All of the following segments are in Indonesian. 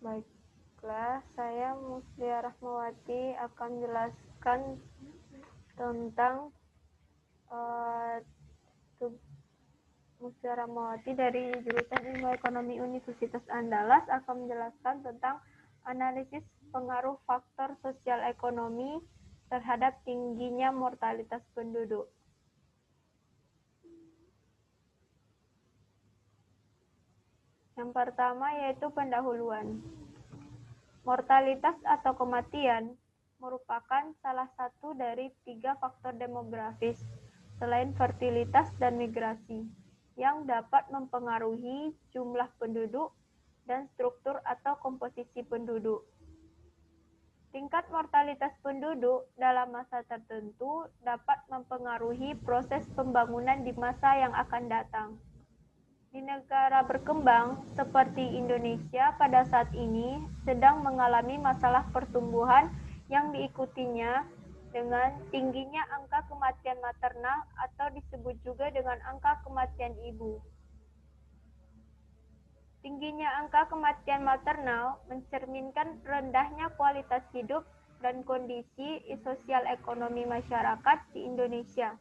Baiklah, saya Muslia Rahmawati akan menjelaskan tentang Muslia Rahmawati dari jurusan Ilmu Ekonomi Universitas Andalas akan menjelaskan tentang analisis pengaruh faktor sosial ekonomi terhadap tingginya mortalitas penduduk. Yang pertama yaitu pendahuluan. Mortalitas atau kematian merupakan salah satu dari 3 faktor demografis selain fertilitas dan migrasi yang dapat mempengaruhi jumlah penduduk dan struktur atau komposisi penduduk. Tingkat mortalitas penduduk dalam masa tertentu dapat mempengaruhi proses pembangunan di masa yang akan datang. Di negara berkembang seperti Indonesia pada saat ini sedang mengalami masalah pertumbuhan yang diikutinya dengan tingginya angka kematian maternal atau disebut juga dengan angka kematian ibu. Tingginya angka kematian maternal mencerminkan rendahnya kualitas hidup dan kondisi sosial ekonomi masyarakat di Indonesia.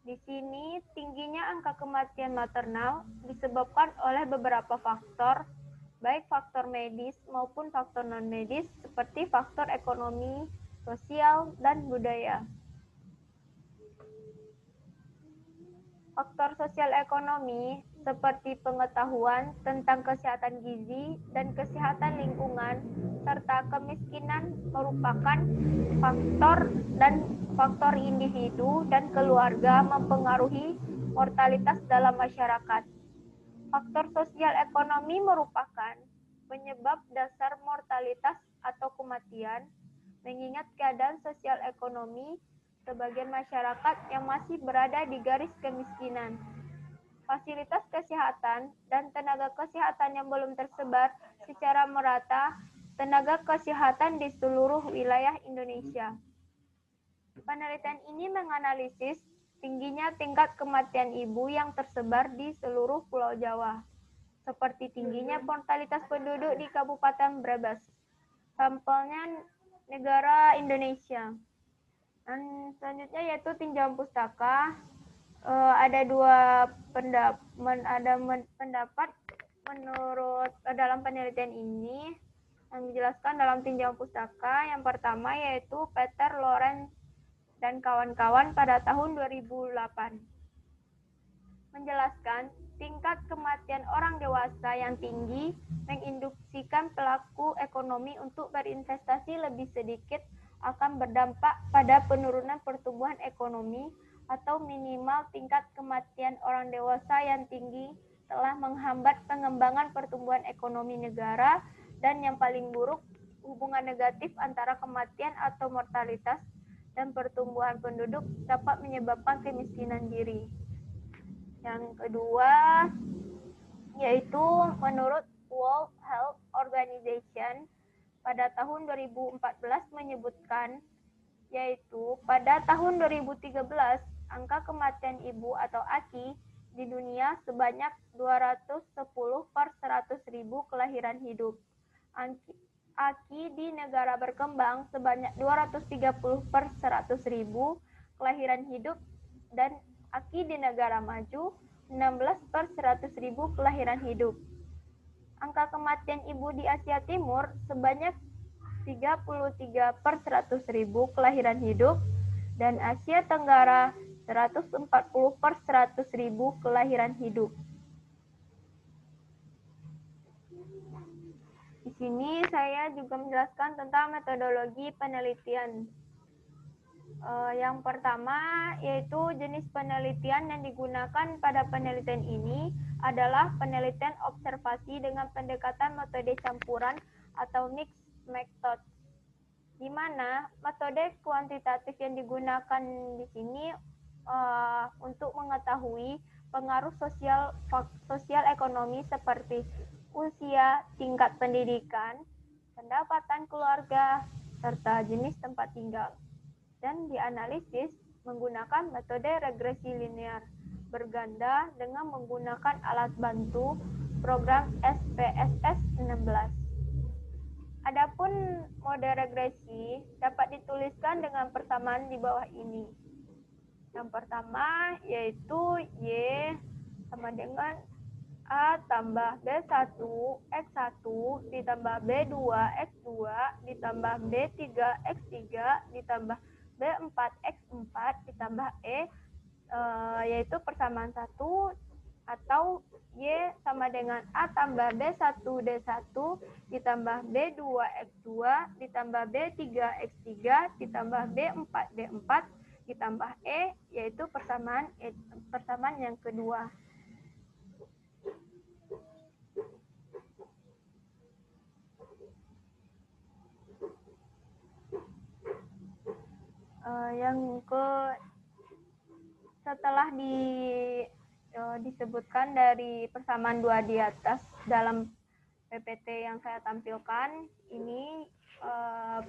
Di sini, tingginya angka kematian maternal disebabkan oleh beberapa faktor, baik faktor medis maupun faktor non-medis, seperti faktor ekonomi, sosial, dan budaya. Faktor sosial ekonomi seperti pengetahuan tentang kesehatan gizi dan kesehatan lingkungan serta kemiskinan merupakan faktor individu dan keluarga mempengaruhi mortalitas dalam masyarakat. Faktor sosial ekonomi merupakan penyebab dasar mortalitas atau kematian, mengingat keadaan sosial ekonomi sebagian masyarakat yang masih berada di garis kemiskinan. Fasilitas kesehatan dan tenaga kesehatan yang belum tersebar secara merata tenaga kesehatan di seluruh wilayah Indonesia. Penelitian ini menganalisis tingginya tingkat kematian ibu yang tersebar di seluruh Pulau Jawa, seperti tingginya mortalitas penduduk di Kabupaten Brebes. Sampelnya negara Indonesia. Dan selanjutnya yaitu tinjauan pustaka. Ada dua pendapat menurut dalam penelitian ini yang dijelaskan dalam tinjauan pustaka. Yang pertama yaitu Peter Lorenz dan kawan-kawan pada tahun 2008 menjelaskan tingkat kematian orang dewasa yang tinggi menginduksikan pelaku ekonomi untuk berinvestasi lebih sedikit akan berdampak pada penurunan pertumbuhan ekonomi atau minimal tingkat kematian orang dewasa yang tinggi telah menghambat pengembangan pertumbuhan ekonomi negara dan yang paling buruk hubungan negatif antara kematian atau mortalitas dan pertumbuhan penduduk dapat menyebabkan kemiskinan diri. Yang kedua yaitu menurut World Health Organization pada tahun 2014 menyebutkan yaitu pada tahun 2013 angka kematian ibu atau AKI di dunia sebanyak 210 per 100.000 kelahiran hidup. AKI di negara berkembang sebanyak 230 per 100.000 kelahiran hidup dan AKI di negara maju 16 per 100.000 kelahiran hidup. Angka kematian ibu di Asia Timur sebanyak 33 per 100.000 kelahiran hidup dan Asia Tenggara 140 per 100.000 kelahiran hidup. Di sini saya juga menjelaskan tentang metodologi penelitian. Yang pertama yaitu jenis penelitian yang digunakan pada penelitian ini adalah penelitian observasi dengan pendekatan metode campuran atau mixed method, di mana metode kuantitatif yang digunakan di sini untuk mengetahui pengaruh sosial ekonomi seperti usia, tingkat pendidikan, pendapatan keluarga, serta jenis tempat tinggal. Dan dianalisis menggunakan metode regresi linear berganda dengan menggunakan alat bantu program SPSS 16. Adapun mode regresi dapat dituliskan dengan persamaan di bawah ini. Yang pertama yaitu Y sama dengan A tambah B1 X1 ditambah B2 X2 ditambah B3 X3 ditambah B4 X4 ditambah yaitu persamaan 1, atau Y sama dengan A tambah B1 D1 ditambah B2 X2 ditambah B3 X3 ditambah B4 D4 ditambah yaitu persamaan yang kedua. Setelah disebutkan dari persamaan 2 di atas dalam PPT yang saya tampilkan, ini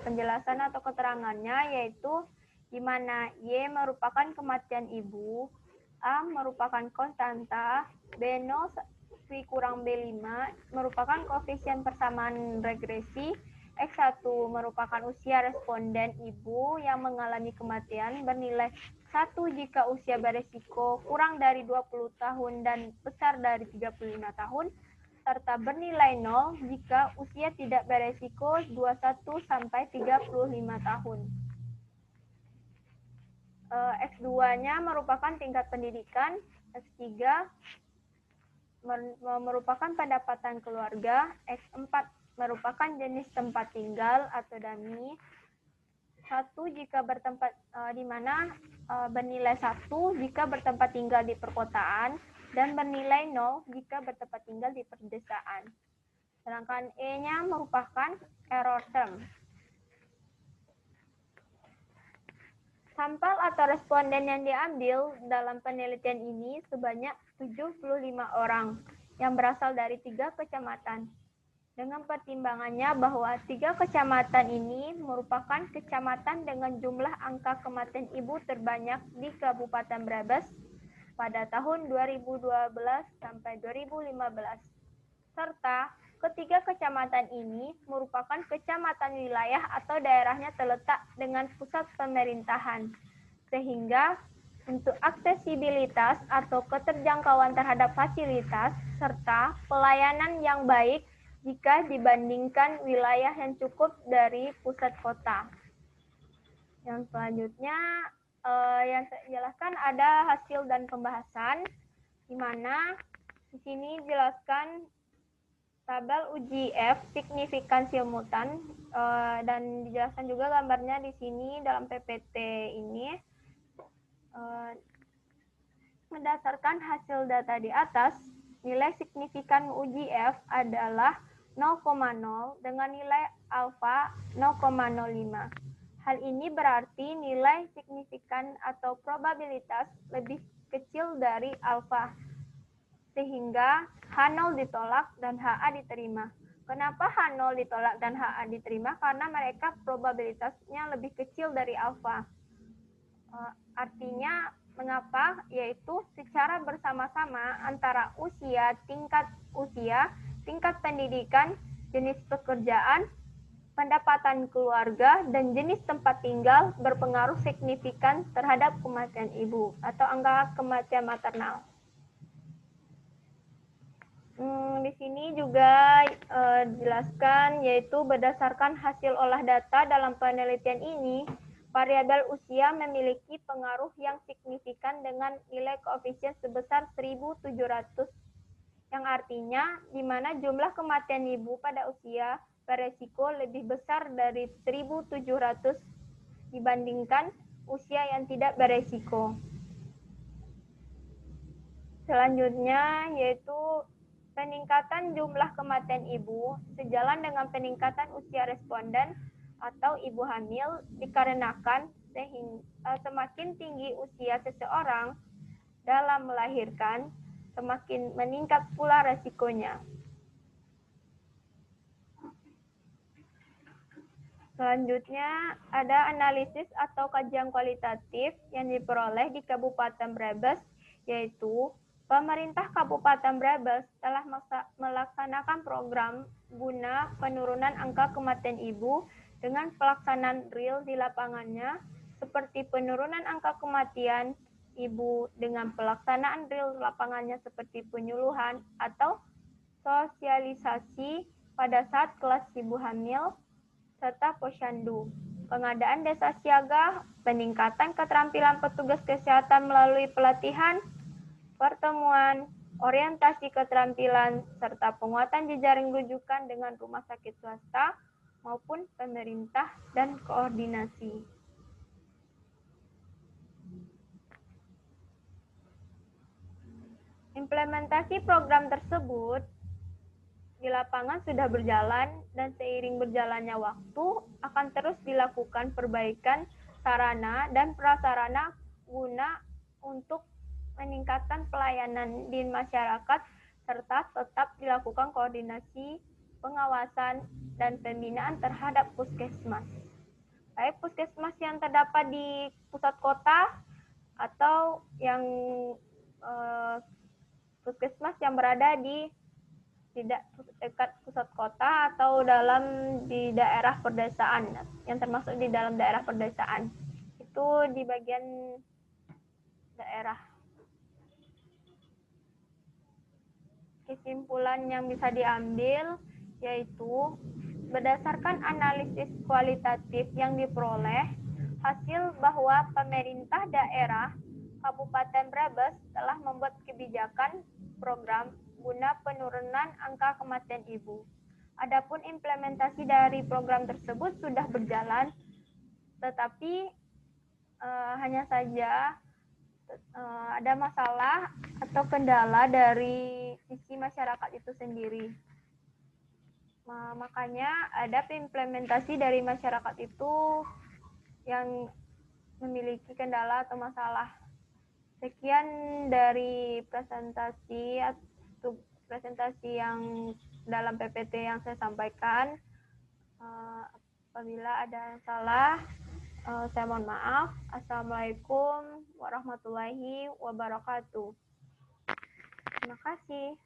penjelasan atau keterangannya yaitu di mana Y merupakan kematian ibu, A merupakan konstanta, B0 V kurang B5 merupakan koefisien persamaan regresi, X1 merupakan usia responden ibu yang mengalami kematian bernilai 1 jika usia beresiko kurang dari 20 tahun dan besar dari 35 tahun, serta bernilai 0 jika usia tidak beresiko 21 sampai 35 tahun. X2-nya merupakan tingkat pendidikan, X3 merupakan pendapatan keluarga, X4 merupakan jenis tempat tinggal atau DAMI. 1 jika bertempat di mana bernilai 1 jika bertempat tinggal di perkotaan dan bernilai 0 jika bertempat tinggal di pedesaan. Sedangkan E-nya merupakan error term. Sampel atau responden yang diambil dalam penelitian ini sebanyak 75 orang yang berasal dari 3 kecamatan. Dengan pertimbangannya bahwa 3 kecamatan ini merupakan kecamatan dengan jumlah angka kematian ibu terbanyak di Kabupaten Brebes pada tahun 2012 sampai 2015. Serta ketiga kecamatan ini merupakan kecamatan wilayah atau daerahnya terletak dengan pusat pemerintahan, sehingga untuk aksesibilitas atau keterjangkauan terhadap fasilitas serta pelayanan yang baik jika dibandingkan wilayah yang cukup dari pusat kota. Yang selanjutnya yang saya jelaskan ada hasil dan pembahasan, di mana di sini jelaskan tabel uji F signifikansi ilmuwan dan dijelaskan juga gambarnya di sini dalam PPT ini. Berdasarkan hasil data di atas, nilai signifikan uji F adalah 0,0 dengan nilai alfa 0,05. Hal ini berarti nilai signifikan atau probabilitas lebih kecil dari alfa, sehingga H0 ditolak dan HA diterima. Kenapa H0 ditolak dan HA diterima? Karena mereka probabilitasnya lebih kecil dari alfa. Artinya mengapa? Yaitu secara bersama-sama antara tingkat usia, tingkat pendidikan, jenis pekerjaan, pendapatan keluarga, dan jenis tempat tinggal berpengaruh signifikan terhadap kematian ibu atau angka kematian maternal. Di sini juga dijelaskan yaitu berdasarkan hasil olah data dalam penelitian ini, variabel usia memiliki pengaruh yang signifikan dengan nilai koefisien sebesar 1.700, yang artinya di mana jumlah kematian ibu pada usia beresiko lebih besar dari 1.700 dibandingkan usia yang tidak beresiko. Selanjutnya yaitu peningkatan jumlah kematian ibu sejalan dengan peningkatan usia responden atau ibu hamil dikarenakan semakin tinggi usia seseorang dalam melahirkan, semakin meningkat pula resikonya. Selanjutnya ada analisis atau kajian kualitatif yang diperoleh di Kabupaten Brebes, yaitu Pemerintah Kabupaten Brebes telah melaksanakan program guna penurunan angka kematian ibu dengan pelaksanaan real di lapangannya, seperti penurunan angka kematian ibu dengan pelaksanaan real lapangannya seperti penyuluhan atau sosialisasi pada saat kelas ibu hamil, serta posyandu. Pengadaan desa siaga, peningkatan keterampilan petugas kesehatan melalui pelatihan, pertemuan, orientasi keterampilan, serta penguatan jejaring rujukan dengan rumah sakit swasta maupun pemerintah dan koordinasi. Implementasi program tersebut di lapangan sudah berjalan dan seiring berjalannya waktu akan terus dilakukan perbaikan sarana dan prasarana guna untuk meningkatkan pelayanan di masyarakat serta tetap dilakukan koordinasi, pengawasan, dan pembinaan terhadap puskesmas. Baik puskesmas yang terdapat di pusat kota atau yang puskesmas yang berada di tidak dekat pusat kota atau di daerah perdesaan yang termasuk di dalam daerah perdesaan itu di bagian daerah. Kesimpulan yang bisa diambil yaitu berdasarkan analisis kualitatif yang diperoleh, hasil bahwa pemerintah daerah Kabupaten Brebes telah membuat kebijakan program guna penurunan angka kematian ibu. Adapun implementasi dari program tersebut sudah berjalan, tetapi hanya saja ada masalah atau kendala dari sisi masyarakat itu sendiri. Makanya ada implementasi dari masyarakat itu yang memiliki kendala atau masalah. Sekian dari presentasi yang dalam PPT yang saya sampaikan. Apabila ada yang salah, saya mohon maaf. Assalamualaikum warahmatullahi wabarakatuh. Terima kasih.